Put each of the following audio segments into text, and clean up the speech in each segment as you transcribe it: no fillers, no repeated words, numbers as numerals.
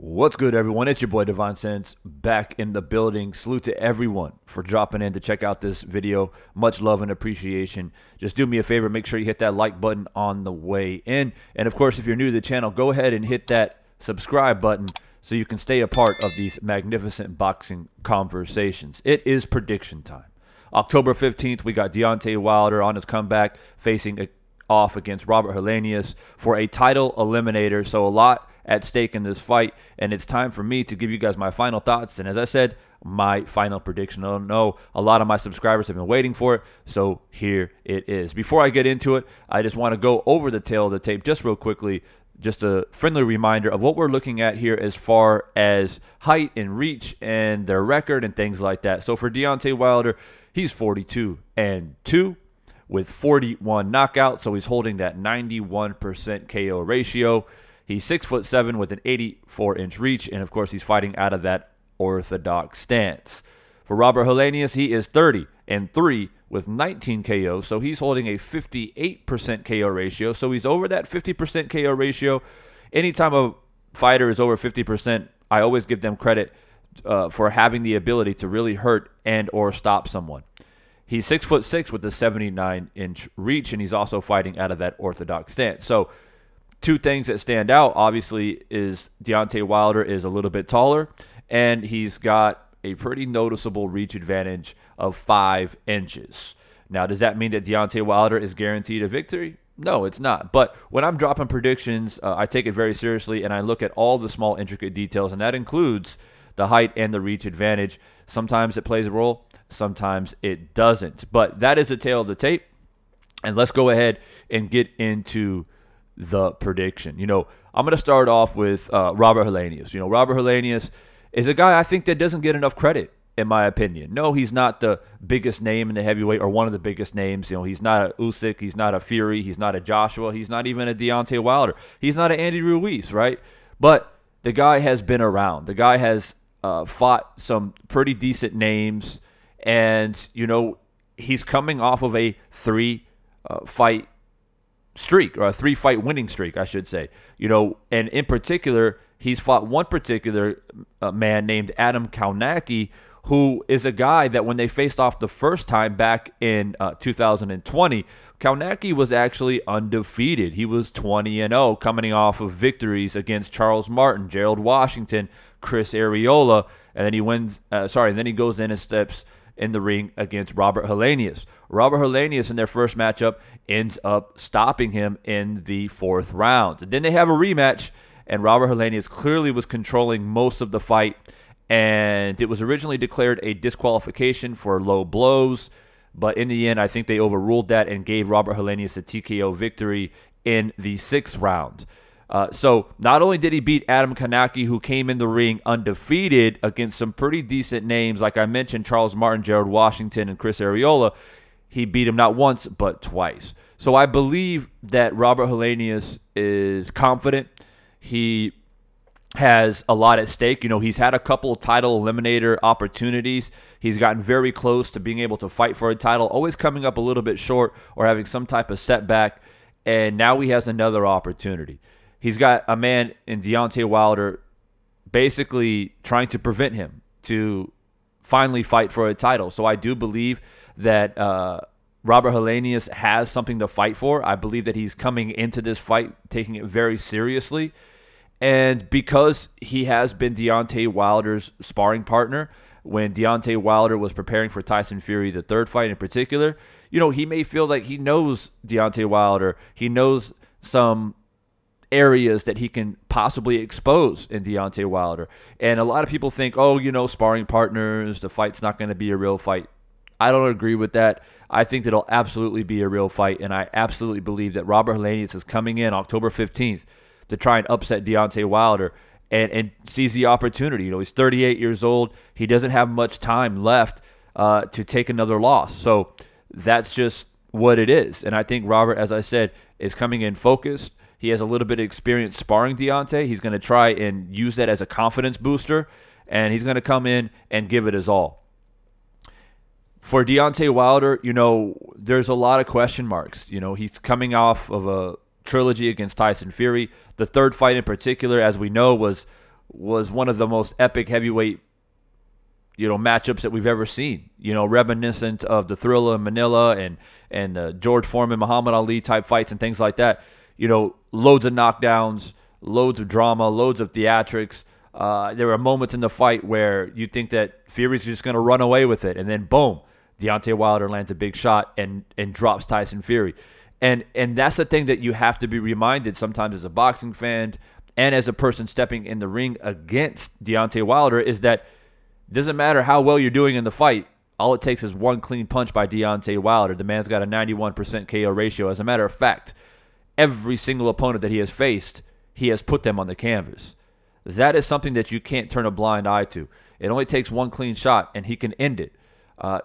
What's good, everyone? It's your boy Divine Sense back in the building. Salute to everyone for dropping in to check out this video. Much love and appreciation. Just do me a favor, make sure you hit that like button on the way in. And of course, if you're new to the channel, go ahead and hit that subscribe button so you can stay a part of these magnificent boxing conversations. It is prediction time. October 15th, we got Deontay Wilder on his comeback facing off against Robert Helenius for a title eliminator. So a lot at stake in this fight, and it's time for me to give you guys my final thoughts, and as I said, my final prediction. I know a lot of my subscribers have been waiting for it, so here it is. Before I get into it, I just want to go over the tail of the tape just real quickly, just a friendly reminder of what we're looking at here as far as height and reach and their record and things like that. So for Deontay Wilder, he's 42-2 with 41 knockouts, so he's holding that 91% KO ratio. He's 6'7" with an 84-inch reach, and of course, he's fighting out of that orthodox stance. For Robert Helenius, he is 30-3 with 19 KOs, so he's holding a 58% KO ratio. So he's over that 50% KO ratio. Anytime a fighter is over 50%, I always give them credit for having the ability to really hurt and or stop someone. He's 6'6" with a 79-inch reach, and he's also fighting out of that orthodox stance. So two things that stand out, obviously, is Deontay Wilder is a little bit taller, and he's got a pretty noticeable reach advantage of 5 inches. Now, does that mean that Deontay Wilder is guaranteed a victory? No, it's not. But when I'm dropping predictions, I take it very seriously, and I look at all the small, intricate details, and that includes the height and the reach advantage. Sometimes it plays a role, sometimes it doesn't. But that is the tail of the tape, and let's go ahead and get into the prediction. I'm going to start off with Robert Helenius. Robert Helenius is a guy I think that doesn't get enough credit, in my opinion. No, he's not the biggest name in the heavyweight or one of the biggest names. He's not a Usyk, he's not a Fury, he's not a Joshua, he's not even a Deontay Wilder. He's not an Andy Ruiz, right? But the guy has been around. The guy has fought some pretty decent names, and, he's coming off of a 3-fight streak, or a 3-fight winning streak, I should say. And in particular, he's fought one particular man named Adam Kownacki, who is a guy that when they faced off the first time back in 2020, Kownacki was actually undefeated. He was 20-0, coming off of victories against Charles Martin, Gerald Washington, Chris Arreola, and then he wins. Then he goes in and steps in the ring against Robert Helenius. Robert Helenius in their first matchup ends up stopping him in the 4th round. And then they have a rematch, and Robert Helenius clearly was controlling most of the fight, and it was originally declared a disqualification for low blows, but in the end, I think they overruled that and gave Robert Helenius a TKO victory in the 6th round. So not only did he beat Adam Kownacki, who came in the ring undefeated against some pretty decent names, like I mentioned, Charles Martin, Gerald Washington, and Chris Arreola, he beat him not once, but twice. So I believe that Robert Helenius is confident. He has a lot at stake. He's had a couple of title eliminator opportunities. He's gotten very close to being able to fight for a title, always coming up a little bit short or having some type of setback, and now he has another opportunity. He's got a man in Deontay Wilder basically trying to prevent him to finally fight for a title. So I do believe that Robert Helenius has something to fight for. I believe that he's coming into this fight taking it very seriously. And because he has been Deontay Wilder's sparring partner, when Deontay Wilder was preparing for Tyson Fury, the 3rd fight in particular, he may feel like he knows Deontay Wilder. He knows some areas that he can possibly expose in Deontay Wilder. And a lot of people think, sparring partners, the fight's not going to be a real fight. I don't agree with that. I think that it'll absolutely be a real fight, and I absolutely believe that Robert Helenius is coming in October 15th to try and upset Deontay Wilder and seize the opportunity. He's 38 years old. He doesn't have much time left to take another loss. So that's just what it is. And I think Robert, as I said, is coming in focused. He has a little bit of experience sparring Deontay. He's going to try and use that as a confidence booster, and he's going to come in and give it his all. For Deontay Wilder, there's a lot of question marks. He's coming off of a trilogy against Tyson Fury. The 3rd fight in particular, as we know, was was one of the most epic heavyweight, matchups that we've ever seen. Reminiscent of the Thrilla in Manila and George Foreman, Muhammad Ali type fights and things like that. Loads of knockdowns, loads of drama, loads of theatrics. There were moments in the fight where you think that Fury's just going to run away with it, and then boom, Deontay Wilder lands a big shot and drops Tyson Fury. And that's the thing that you have to be reminded sometimes as a boxing fan and as a person stepping in the ring against Deontay Wilder, is that it doesn't matter how well you're doing in the fight. All it takes is one clean punch by Deontay Wilder. The man's got a 91% KO ratio. As a matter of fact, every single opponent that he has faced, he has put them on the canvas. That is something that you can't turn a blind eye to. It only takes one clean shot, and he can end it.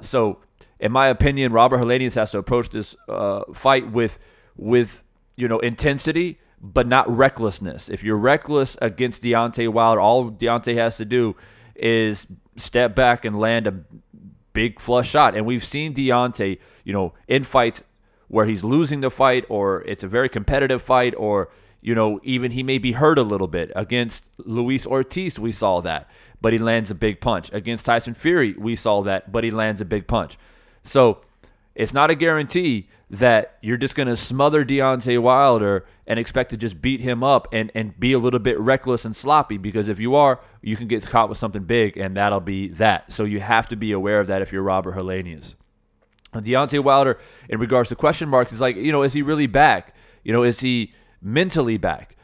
So, in my opinion, Robert Helenius has to approach this fight with intensity, but not recklessness. If you're reckless against Deontay Wilder, all Deontay has to do is step back and land a big flush shot. And we've seen Deontay, in fights where he's losing the fight, or it's a very competitive fight, or even he may be hurt a little bit. Against Luis Ortiz, we saw that, but he lands a big punch. Against Tyson Fury, we saw that, but he lands a big punch. So it's not a guarantee that you're just going to smother Deontay Wilder and expect to just beat him up and be a little bit reckless and sloppy, because if you are, you can get caught with something big, and that'll be that. So you have to be aware of that if you're Robert Helenius. Deontay Wilder, in regards to question marks, is like, is he really back? Is he mentally back?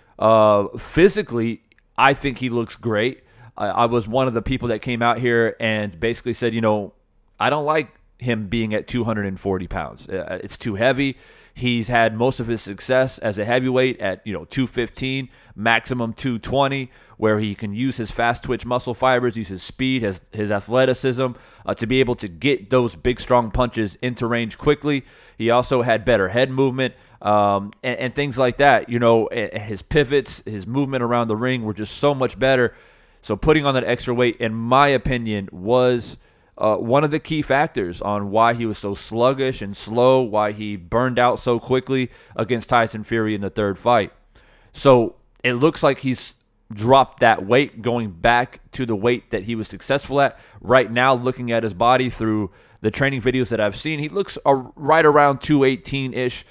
Physically, I think he looks great. I was one of the people that came out here and basically said, I don't like him being at 240 pounds. It's too heavy. He's had most of his success as a heavyweight at 215, maximum 220, where he can use his fast twitch muscle fibers, use his speed, his athleticism to be able to get those big strong punches into range quickly. He also had better head movement and things like that. His pivots, his movement around the ring were just so much better. So putting on that extra weight, in my opinion, was one of the key factors on why he was so sluggish and slow, why he burned out so quickly against Tyson Fury in the third fight. So it looks like he's dropped that weight, going back to the weight that he was successful at. Right now, looking at his body through the training videos that I've seen, he looks right around 218-ish,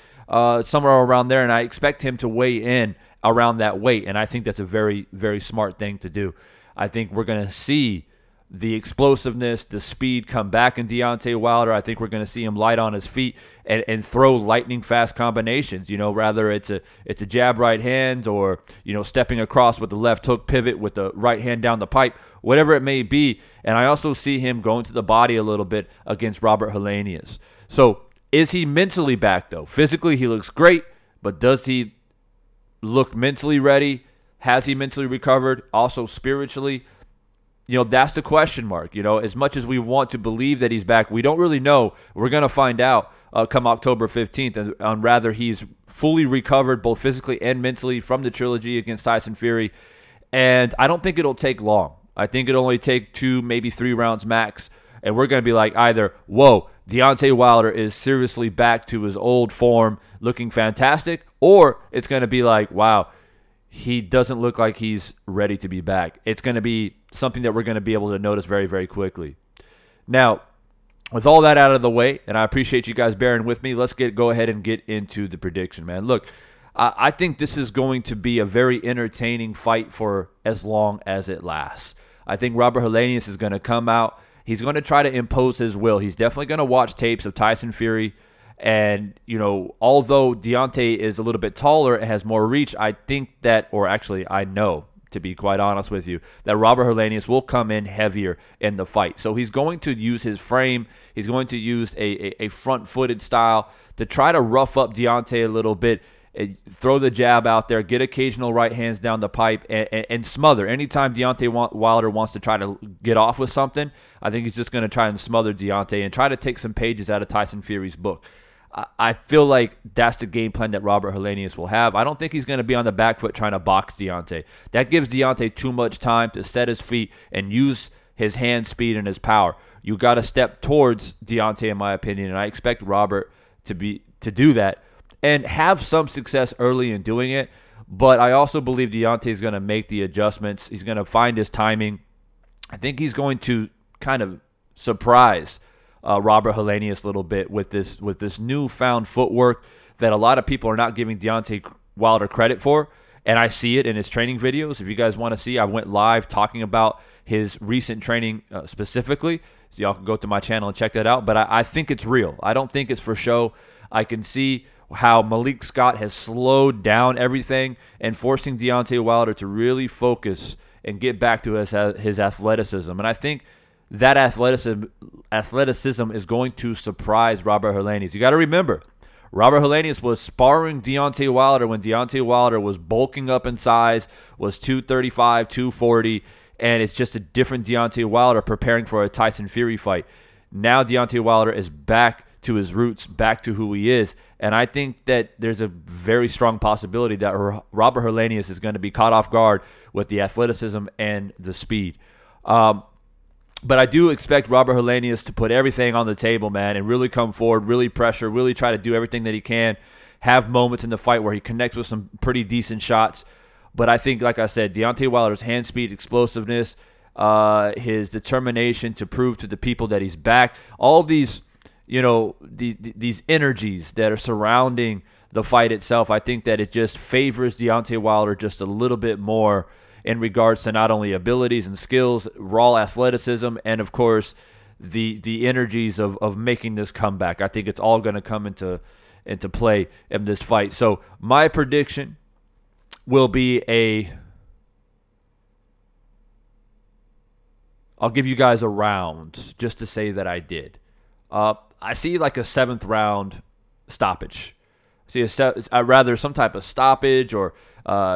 somewhere around there, and I expect him to weigh in around that weight, and I think that's a very, very smart thing to do. I think we're going to see the explosiveness, the speed come back in Deontay Wilder. I think we're going to see him light on his feet and throw lightning fast combinations. Rather it's a jab right hand, or stepping across with the left hook pivot with the right hand down the pipe, whatever it may be. And I also see him going to the body a little bit against Robert Helenius. So is he mentally back though? Physically he looks great, but does he look mentally ready? Has he mentally recovered? Also spiritually? That's the question mark. As much as we want to believe that he's back, we don't really know. We're going to find out come October 15th on whether he's fully recovered both physically and mentally from the trilogy against Tyson Fury. And I don't think it'll take long. I think it'll only take 2, maybe 3 rounds max. And we're going to be like either, whoa, Deontay Wilder is seriously back to his old form, looking fantastic, or it's going to be like, wow, he doesn't look like he's ready to be back. It's going to be something that we're going to be able to notice very, very quickly. Now, with all that out of the way, and I appreciate you guys bearing with me, let's go ahead and get into the prediction, man. Look, I think this is going to be a very entertaining fight for as long as it lasts. I think Robert Helenius is going to come out. He's going to try to impose his will. He's definitely going to watch tapes of Tyson Fury. And, although Deontay is a little bit taller and has more reach, I think that, or actually I know, to be quite honest with you, that Robert Helenius will come in heavier in the fight. So he's going to use his frame. He's going to use a front-footed style to try to rough up Deontay a little bit, throw the jab out there, get occasional right hands down the pipe, and smother. Anytime Deontay Wilder wants to try to get off with something, I think he's just going to try and smother Deontay and try to take some pages out of Tyson Fury's book. I feel like that's the game plan that Robert Helenius will have. I don't think he's going to be on the back foot trying to box Deontay. That gives Deontay too much time to set his feet and use his hand speed and his power. You got to step towards Deontay, in my opinion, and I expect Robert to do that and have some success early in doing it. But I also believe Deontay is going to make the adjustments. He's going to find his timing. I think he's going to kind of surprise Robert Helenius a little bit with this newfound footwork that a lot of people are not giving Deontay Wilder credit for. And I see it in his training videos. If you guys want to see, I went live talking about his recent training specifically. So y'all can go to my channel and check that out. But I think it's real. I don't think it's for show. I can see how Malik Scott has slowed down everything and forcing Deontay Wilder to really focus and get back to his athleticism. And I think that athleticism is going to surprise Robert Helenius. You got to remember, Robert Helenius was sparring Deontay Wilder when Deontay Wilder was bulking up in size, was 235, 240, and it's just a different Deontay Wilder preparing for a Tyson Fury fight. Now Deontay Wilder is back to his roots, back to who he is, and I think that there's a very strong possibility that Robert Helenius is going to be caught off guard with the athleticism and the speed. But I do expect Robert Helenius to put everything on the table, man, and really come forward, really pressure, really try to do everything that he can, have moments in the fight where he connects with some pretty decent shots. But I think, like I said, Deontay Wilder's hand speed, explosiveness, his determination to prove to the people that he's back, all these, you know, these energies that are surrounding the fight itself, I think that it just favors Deontay Wilder just a little bit more in regards to not only abilities and skills, raw athleticism, and, of course, the energies of making this comeback. I think it's all going to come into play in this fight. So my prediction will be I'll give you guys a round just to say that I did. I see like a 7th round stoppage. I'd rather some type of stoppage, or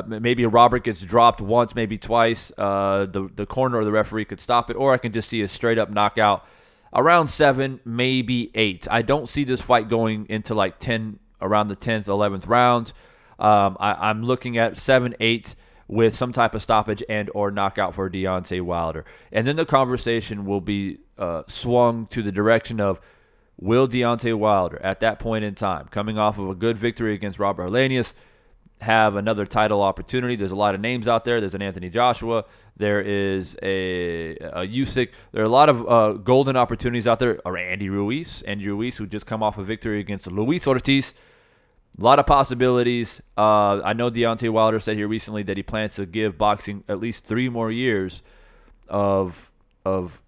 maybe a Robert gets dropped once, maybe twice. The corner or the referee could stop it, or I can just see a straight up knockout around 7, maybe 8. I don't see this fight going into like 10, around the 10th, 11th round. I'm looking at 7, 8 with some type of stoppage and or knockout for Deontay Wilder. And then the conversation will be swung to the direction of, will Deontay Wilder, at that point in time, coming off of a good victory against Robert Helenius, have another title opportunity? There's a lot of names out there. There's an Anthony Joshua. There is a Usyk. There are a lot of golden opportunities out there. Or Andy Ruiz, who just come off a victory against Luis Ortiz. A lot of possibilities. I know Deontay Wilder said here recently that he plans to give boxing at least 3 more years of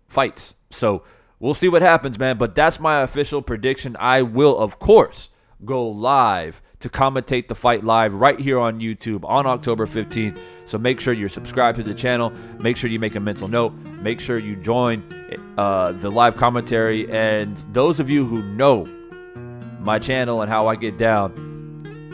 fights. So we'll see what happens, man. But that's my official prediction. I will, of course, go live to commentate the fight live right here on YouTube on October 15th. So make sure you're subscribed to the channel. Make sure you make a mental note. Make sure you join the live commentary. And those of you who know my channel and how I get down,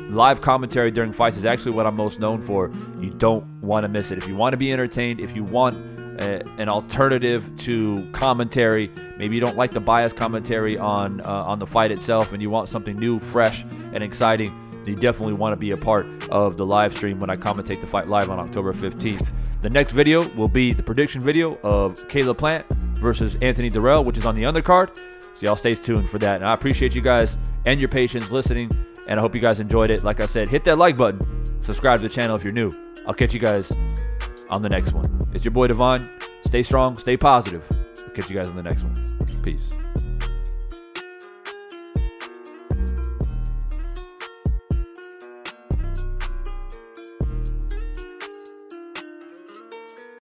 live commentary during fights is actually what I'm most known for. You don't want to miss it. If you want to be entertained, if you want an alternative to commentary, maybe you don't like the biased commentary on the fight itself and you want something new, fresh, and exciting, you definitely want to be a part of the live stream when I commentate the fight live on October 15th. The next video will be the prediction video of Caleb Plant versus Anthony Durrell, which is on the undercard. So y'all stay tuned for that. And I appreciate you guys and your patience listening, and I hope you guys enjoyed it. Like I said, hit that like button. Subscribe to the channel if you're new. I'll catch you guys on the next one. It's your boy Devon. Stay strong, stay positive. I'll catch you guys on the next one. Peace.